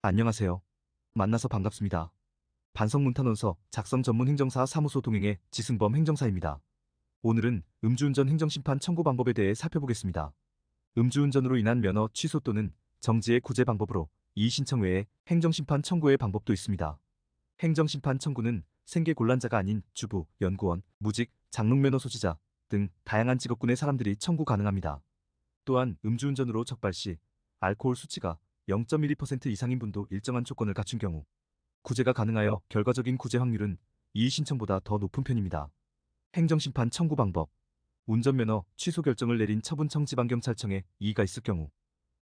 안녕하세요. 만나서 반갑습니다. 반성문탄원서 작성 전문 행정사 사무소 동행의 지승범 행정사입니다. 오늘은 음주운전 행정심판 청구 방법에 대해 살펴보겠습니다. 음주운전으로 인한 면허 취소 또는 정지의 구제 방법으로 이의신청 외에 행정심판 청구의 방법도 있습니다. 행정심판 청구는 생계곤란자가 아닌 주부, 연구원, 무직, 장롱면허 소지자 등 다양한 직업군의 사람들이 청구 가능합니다. 또한 음주운전으로 적발 시 알코올 수치가 0.12% 이상인 분도 일정한 조건을 갖춘 경우 구제가 가능하여 결과적인 구제 확률은 이의신청보다 더 높은 편입니다. 행정심판 청구 방법. 운전면허 취소 결정을 내린 처분청지방경찰청에 이의가 있을 경우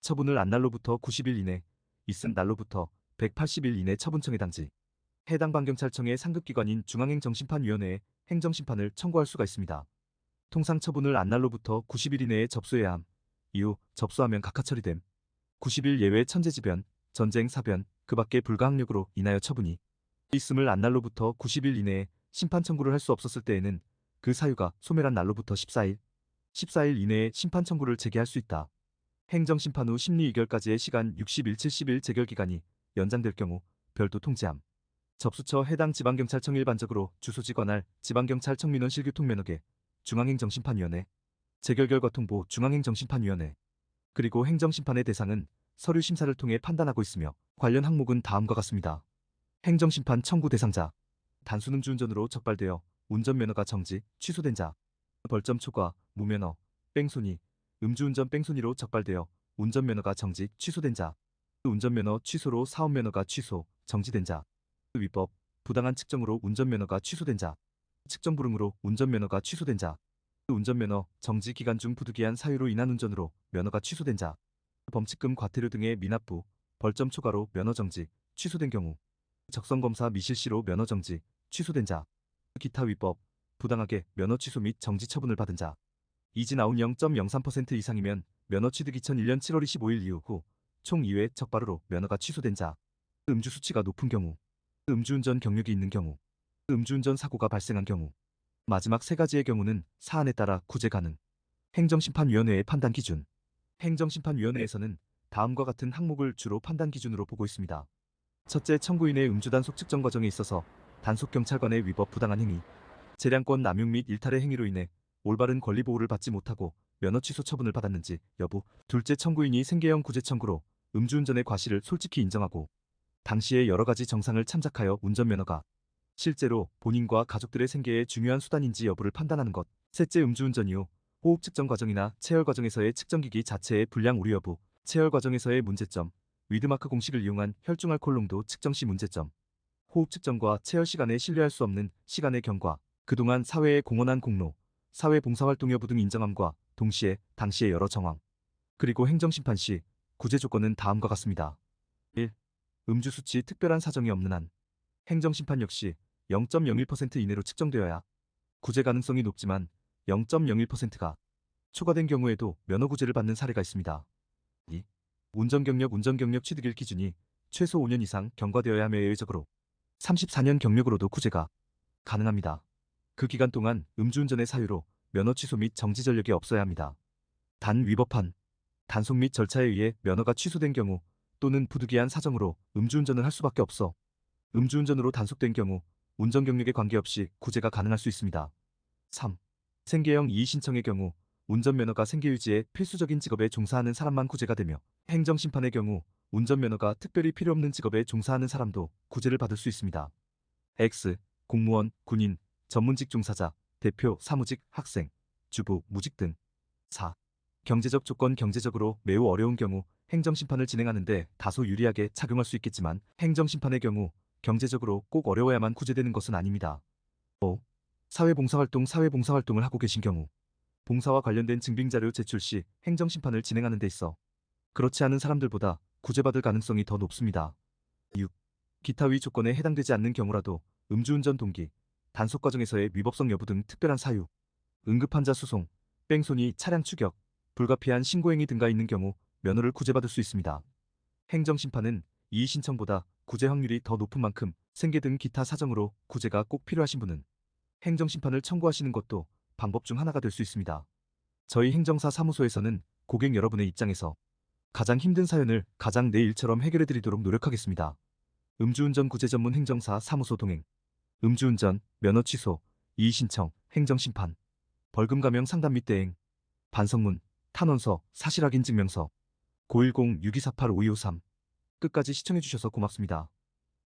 처분을 한 날로부터 90일 이내, 있은 날로부터 180일 이내 처분청에 당지 해당 방경찰청의 상급기관인 중앙행정심판위원회에 행정심판을 청구할 수가 있습니다. 통상 처분을 한 날로부터 90일 이내에 접수해야 함. 이후 접수하면 각하 처리됨. 90일 예외 천재지변, 전쟁, 사변, 그 밖의 불가항력으로 인하여 처분이 있음을 한 날로부터 90일 이내에 심판 청구를 할 수 없었을 때에는 그 사유가 소멸한 날로부터 14일 이내에 심판 청구를 제기할 수 있다. 행정심판 후 심리 의결까지의 시간 60일, 70일 재결기간이 연장될 경우 별도 통지함. 접수처 해당 지방경찰청 일반적으로 주소지 관할 지방경찰청 민원 실교통면허계 중앙행정심판위원회 재결결과 통보 중앙행정심판위원회 그리고 행정심판의 대상은 서류 심사를 통해 판단하고 있으며 관련 항목은 다음과 같습니다. 행정심판 청구 대상자 단순 음주운전으로 적발되어 운전면허가 정지, 취소된 자 벌점 초과, 무면허, 뺑소니, 음주운전 뺑소니로 적발되어 운전면허가 정지, 취소된 자 운전면허 취소로 사업면허가 취소, 정지된 자 위법, 부당한 측정으로 운전면허가 취소된 자 측정불응으로 운전면허가 취소된 자 운전면허 정지 기간 중 부득이한 사유로 인한 운전으로 면허가 취소된 자 범칙금 과태료 등의 미납부, 벌점 초과로 면허 정지, 취소된 경우 적성검사 미실시로 면허 정지, 취소된 자 기타 위법, 부당하게 면허 취소 및 정지 처분을 받은 자 이진 아웃 0.03% 이상이면 면허 취득 2001년 7월 25일 이후 후 총 2회 적발으로 면허가 취소된 자 음주 수치가 높은 경우 음주운전 경력이 있는 경우 음주운전 사고가 발생한 경우 마지막 세 가지의 경우는 사안에 따라 구제 가능. 행정심판위원회의 판단 기준. 행정심판위원회에서는 다음과 같은 항목을 주로 판단 기준으로 보고 있습니다. 첫째, 청구인의 음주 단속 측정 과정에 있어서 단속경찰관의 위법 부당한 행위, 재량권 남용 및 일탈의 행위로 인해 올바른 권리 보호를 받지 못하고 면허 취소 처분을 받았는지 여부. 둘째, 청구인이 생계형 구제 청구로 음주운전의 과실을 솔직히 인정하고 당시의 여러 가지 정상을 참작하여 운전면허가 실제로 본인과 가족들의 생계에 중요한 수단인지 여부를 판단하는 것. 셋째, 음주운전 이후 호흡 측정 과정이나 체열 과정에서의 측정기기 자체의 불량 우려 여부, 체열 과정에서의 문제점, 위드마크 공식을 이용한 혈중 알코올 농도 측정 시 문제점, 호흡 측정과 체열 시간에 신뢰할 수 없는 시간의 경과, 그동안 사회에 공헌한 공로, 사회 봉사활동 여부 등 인정함과 동시에 당시의 여러 정황, 그리고 행정심판 시 구제 조건은 다음과 같습니다. 1. 음주 수치 특별한 사정이 없는 한 행정심판 역시 0.01% 이내로 측정되어야 구제 가능성이 높지만 0.01%가 초과된 경우에도 면허구제를 받는 사례가 있습니다. 2. 운전경력 취득일 기준이 최소 5년 이상 경과되어야 하며 예외적으로 34년 경력으로도 구제가 가능합니다. 그 기간 동안 음주운전의 사유로 면허 취소 및 정지 전력이 없어야 합니다. 단 위법한 단속 및 절차에 의해 면허가 취소된 경우 또는 부득이한 사정으로 음주운전을 할 수밖에 없어 음주운전으로 단속된 경우 운전 경력에 관계없이 구제가 가능할 수 있습니다. 3. 생계형 이의신청의 경우 운전면허가 생계유지에 필수적인 직업에 종사하는 사람만 구제가 되며 행정심판의 경우 운전면허가 특별히 필요 없는 직업에 종사하는 사람도 구제를 받을 수 있습니다. X. 공무원, 군인, 전문직 종사자, 대표, 사무직, 학생, 주부, 무직 등. 4. 경제적 조건 경제적으로 매우 어려운 경우 행정심판을 진행하는데 다소 유리하게 작용할 수 있겠지만 행정심판의 경우 경제적으로 꼭 어려워야만 구제되는 것은 아닙니다. 5. 사회봉사활동을 하고 계신 경우 봉사와 관련된 증빙자료 제출 시 행정심판을 진행하는 데 있어 그렇지 않은 사람들보다 구제받을 가능성이 더 높습니다. 6. 기타 위 조건에 해당되지 않는 경우라도 음주운전 동기, 단속 과정에서의 위법성 여부 등 특별한 사유, 응급환자 수송, 뺑소니, 차량 추격, 불가피한 신고행위 등가 있는 경우 면허를 구제받을 수 있습니다. 행정심판은 이의신청보다 구제 확률이 더 높은 만큼 생계 등 기타 사정으로 구제가 꼭 필요하신 분은 행정심판을 청구하시는 것도 방법 중 하나가 될 수 있습니다. 저희 행정사 사무소에서는 고객 여러분의 입장에서 가장 힘든 사연을 가장 내 일처럼 해결해드리도록 노력하겠습니다. 음주운전 구제 전문 행정사 사무소 동행. 음주운전, 면허 취소, 이의 신청, 행정심판, 벌금 감형 상담 및 대행, 반성문, 탄원서, 사실확인 증명서. 010-6248-5253. 끝까지 시청해주셔서 고맙습니다.